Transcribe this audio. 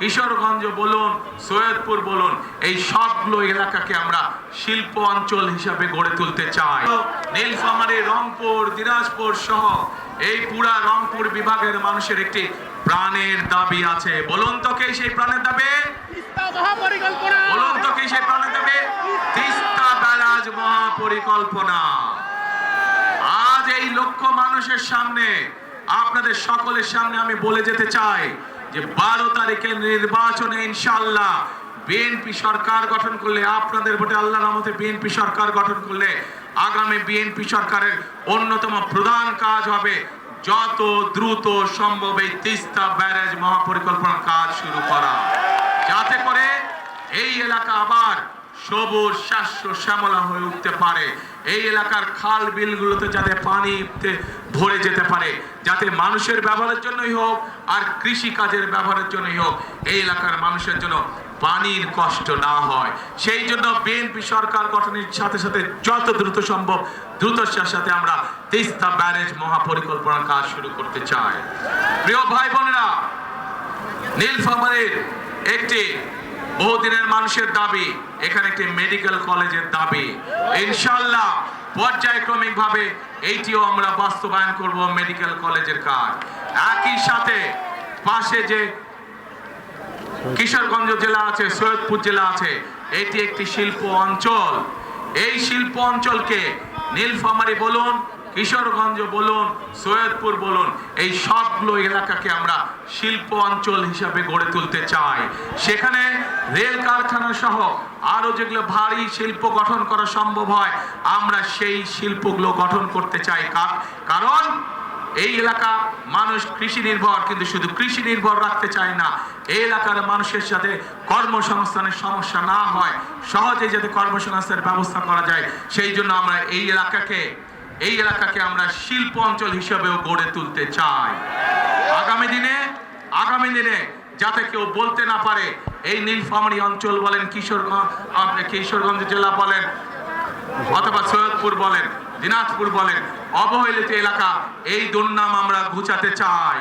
কিশোরগঞ্জ বলুন, সৈয়দপুর বলুন, এই সবগুলো এলাকাকে আমরা শিল্প অঞ্চল হিসাবে গড়ে তুলতে চাই। নীলফামারী, রংপুর, দিনাজপুর সহ এই পুরা রংপুর বিভাগের মানুষের একটি প্রাণের দাবি আছে। বলুন তো কে সেই প্রাণের দাবি? বলুন তো কে সেই প্রাণের দাবি? তিস্তা ব্যারাজ মহাপরিকল্পনা। আজ এই লক্ষ মানুষের সামনে, আপনাদের সকলের সামনে আমি বলে যেতে চাই যে 12 তারিখের নির্বাচনে ইনশাআল্লাহ বিএনপি সরকার গঠন করলে, আপনাদের ভোটে আল্লাহর রহমতে বিএনপি সরকার গঠন করলে, আগামী বিএনপি সরকারের অন্যতম প্রধান কাজ হবে যত দ্রুত সম্ভব এই তিস্তা ব্যারাজ মহাপরিকল্পনার কাজ শুরু করা, যাতে করে এই এলাকা আবার সবুজ শস্য শ্যামলা হয়ে উঠতে পারে। এই এলাকার খাল বিলগুলোতে যাতে পানি ভরে যেতে পারে, যাতে মানুষের ব্যবহারের জন্যই হোক আর কৃষি কাজের ব্যবহারের জন্যই হোক, এই এলাকার মানুষের জন্য পানির কষ্ট না হয়। সেই জন্য বিএনপি সরকার গঠনের সাথে সাথে যত দ্রুত সম্ভব দ্রুততার সাথে আমরা তিস্তা ব্যারেজ মহাপরিকল্পনার কাজ শুরু করতে চাই। প্রিয় ভাই বোনেরা, নীলফামারীর একটি বহুদিনের মানুষের দাবি, এখানে একটি মেডিকেল কলেজের দাবি। ইনশাআল্লাহ পর্যায়ক্রমিক ভাবে এইটিও আমরা বাস্তবায়ন করব, মেডিকেল কলেজের কাজ। একই সাথে পাশে যে কিশোরগঞ্জ জেলা আছে, সৈয়দপুর জেলা আছে, এটি একটি শিল্প অঞ্চল। এই শিল্প অঞ্চলকে নীলফামারী বলুন, কিশোরগঞ্জ বলুন, সৈয়দপুর বলুন, এই সবগুলো এলাকাকে আমরা শিল্প অঞ্চল হিসাবে গড়ে তুলতে চাই। সেখানে রেল কারখানা সহ আরো যেগুলো ভারী শিল্প গঠন করা সম্ভব হয়, আমরা সেই শিল্পগুলো গঠন করতে চাই। কারণ এই এলাকা মানুষ কৃষি নির্ভর, কিন্তু শুধু কৃষি নির্ভর রাখতে চায় না, এই এলাকার মানুষের সাথে কর্মসংস্থানের সমস্যা না হয়, সহজে যাতে কর্মসংস্থানের ব্যবস্থা করা যায়, সেই জন্য আমরা এই এলাকাকে আমরা শিল্প অঞ্চল হিসেবেও গড়ে তুলতে চাই। আগামী দিনে যাতে কেউ বলতে না পারে এই নীলফামারী অঞ্চল বলেন, কিশোরগঞ্জ জেলা বলেন, অথবা সৈয়দপুর বলেন, দিনাজপুর বলেন, অবহেলিত এলাকা, এই দুর্নাম আমরা ঘুচাতে চাই।